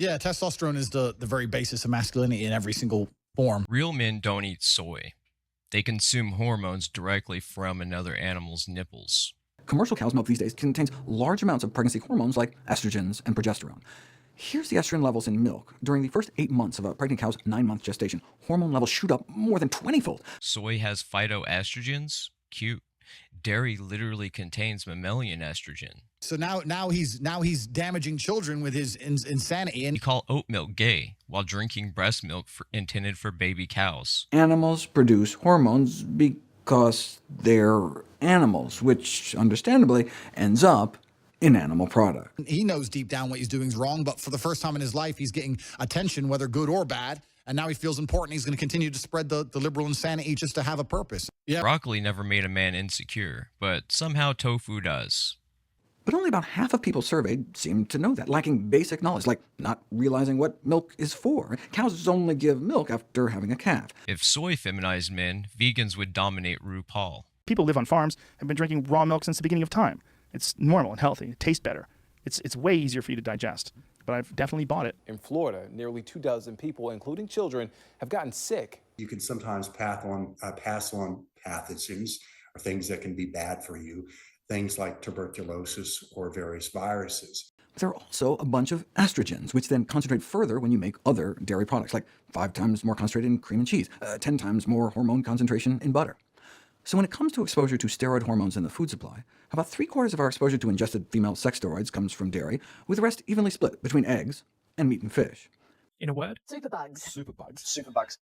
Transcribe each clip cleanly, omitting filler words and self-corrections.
Yeah, testosterone is the very basis of masculinity in every single form. Real men don't eat soy. They consume hormones directly from another animal's nipples. Commercial cow's milk these days contains large amounts of pregnancy hormones like estrogens and progesterone. Here's the estrogen levels in milk. During the first 8 months of a pregnant cow's 9-month gestation, hormone levels shoot up more than 20-fold. Soy has phytoestrogens? Cute. Dairy literally contains mammalian estrogen. So now he's damaging children with his insanity. And You call oat milk gay while drinking breast milk intended for baby cows. Animals produce hormones because they're animals, which understandably ends up in animal product. he knows deep down what he's doing is wrong, but for the first time in his life, he's getting attention, whether good or bad. And now he feels important. He's going to continue to spread the liberal insanity just to have a purpose. Yeah. Broccoli never made a man insecure, but somehow tofu does. But only about half of people surveyed seem to know that, lacking basic knowledge, like not realizing what milk is for. Cows only give milk after having a calf. If soy feminized men, vegans would dominate RuPaul. People live on farms, have been drinking raw milk since the beginning of time. It's normal and healthy. It tastes better. It's way easier for you to digest. But I've definitely bought it. In Florida, nearly 24 people, including children, have gotten sick. You can sometimes pass on pathogens or things that can be bad for you, things like tuberculosis or various viruses. There are also a bunch of estrogens, which then concentrate further when you make other dairy products, like 5 times more concentrated in cream and cheese, 10 times more hormone concentration in butter. So when it comes to exposure to steroid hormones in the food supply, about 3/4 of our exposure to ingested female sex steroids comes from dairy, with the rest evenly split between eggs and meat and fish. In a word, Superbugs.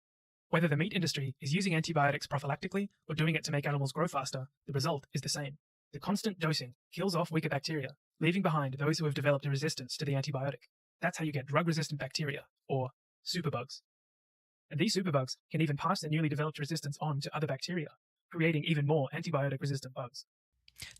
whether the meat industry is using antibiotics prophylactically or doing it to make animals grow faster, the result is the same. The constant dosing kills off weaker bacteria, leaving behind those who have developed a resistance to the antibiotic. That's how you get drug-resistant bacteria, or superbugs. And these superbugs can even pass their newly developed resistance on to other bacteria, creating even more antibiotic-resistant bugs.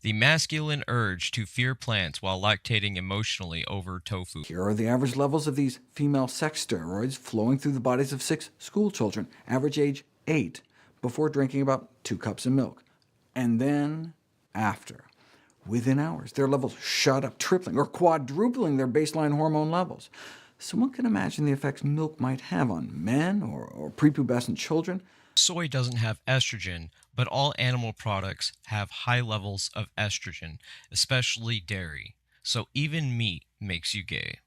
The masculine urge to fear plants while lactating emotionally over tofu. Here are the average levels of these female sex steroids flowing through the bodies of 6 school children, average age 8, before drinking about 2 cups of milk. And then after. Within hours, their levels shot up, tripling or quadrupling their baseline hormone levels. So one can imagine the effects milk might have on men or prepubescent children. Soy doesn't have estrogen, but all animal products have high levels of estrogen, especially dairy. So even meat makes you gay.